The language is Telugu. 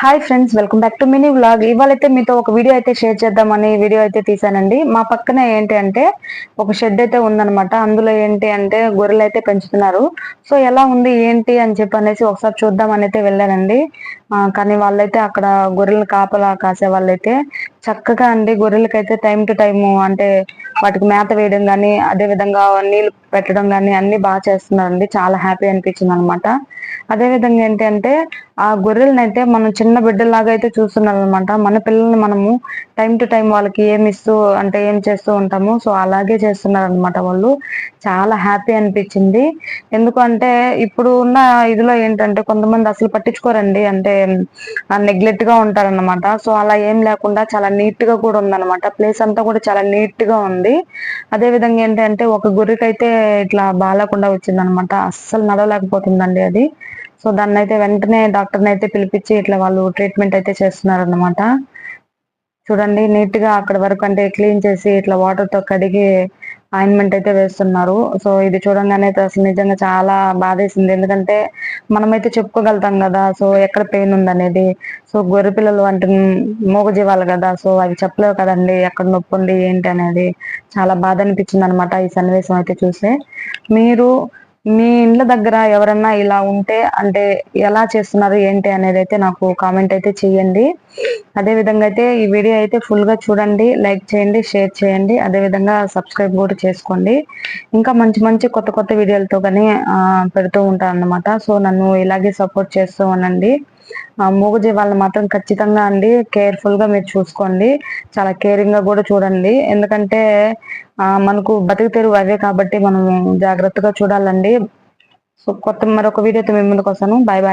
Hi friends, welcome back to mini vlog. ఇవాళైతే మీతో ఒక వీడియో అయితే షేర్ చేద్దామని వీడియో అయితే తీసానండి. మా పక్కన ఏంటి అంటే ఒక షెడ్ అయితే ఉందన్నమాట. అందులో ఏంటి అంటే గొర్రెలు అయితే పెంచుతున్నారు. సో ఎలా ఉంది ఏంటి అని చెప్పి అనేసి ఒకసారి చూద్దామని అయితే వెళ్ళానండి. కానీ వాళ్ళైతే అక్కడ గొర్రెలు కాపలా కాసే వాళ్ళైతే చక్కగా అండి గొర్రెలకైతే టైం టు టైము అంటే వాటికి మేత వేయడం కానీ, అదే విధంగా నీళ్లు పెట్టడం కానీ అన్ని బాగా చేస్తున్నారండి. చాలా హ్యాపీ అనిపించింది అనమాట. అదే విధంగా ఏంటి అంటే ఆ గొర్రెలను అయితే మనం చిన్న బిడ్డలాగా అయితే చూస్తున్నాం అనమాట. మన పిల్లల్ని మనము టైం టు టైం వాళ్ళకి ఏమి ఇస్తూ అంటే ఏం చేస్తూ ఉంటాము, సో అలాగే చేస్తున్నారు అనమాట వాళ్ళు. చాలా హ్యాపీ అనిపించింది. ఎందుకంటే ఇప్పుడు ఉన్న ఇదిలో ఏంటంటే కొంతమంది అసలు పట్టించుకోరండి, అంటే నెగ్లెక్ట్ గా ఉంటారన్నమాట. సో అలా ఏం లేకుండా చాలా నీట్ గా కూడా ఉందన్నమాట. ప్లేస్ అంతా కూడా చాలా నీట్ గా ఉంది. అదే విధంగా ఏంటంటే ఒక గొర్రెకైతే ఇట్లా బాగాలేకుండా వచ్చిందనమాట. అస్సలు నడవలేకపోతుందండి అది. సో దాన్ని అయితే వెంటనే డాక్టర్ని అయితే పిలిపించి ఇట్లా వాళ్ళు ట్రీట్మెంట్ అయితే చేస్తున్నారన్నమాట. చూడండి నీట్ గా అక్కడ వరకు అంటే క్లీన్ చేసి ఇట్లా వాటర్ తో కడిగి ఆయింట్మెంట్ అయితే వేస్తున్నారు. సో ఇది చూడంగానే అయితే అసలు నిజంగా చాలా బాధేసింది. ఎందుకంటే మనమైతే చెప్పుకోగలుగుతాం కదా, సో ఎక్కడ పెయిన్ ఉందనేది. సో గొర్రె పిల్లలు అంటే మూగజీవాలు కదా, సో అవి చెప్పలేవు కదండి ఎక్కడ నొప్పి ఉంది ఏంటి అనేది. చాలా బాధ అనిపించింది అనమాట ఈ సన్నివేశం అయితే చూస్తే. మీరు మీ ఇండ్ల దగ్గర ఎవరన్నా ఇలా ఉంటే అంటే ఎలా చేస్తున్నారు ఏంటి అనేది అయితే నాకు కామెంట్ అయితే చేయండి. అదే విధంగా అయితే ఈ వీడియో అయితే ఫుల్ గా చూడండి, లైక్ చేయండి, షేర్ చేయండి, అదే విధంగా సబ్స్క్రైబ్ కూడా చేసుకోండి. ఇంకా మంచి మంచి కొత్త కొత్త వీడియోలతో కానీ పెడుతూ ఉంటాను అన్నమాట. సో నన్ను ఇలాగే సపోర్ట్ చేస్తూ ఉండండి. మూగజీవాలను మాత్రం ఖచ్చితంగా అండి కేర్ఫుల్ గా మీరు చూసుకోండి. చాలా కేరింగ్ గా కూడా చూడండి. ఎందుకంటే మనకు బతుకు తెరువు అవే కాబట్టి మనం జాగ్రత్తగా చూడాలండి. సో మరొక వీడియోతో మీ ముందుకు వస్తాను. Bye bye.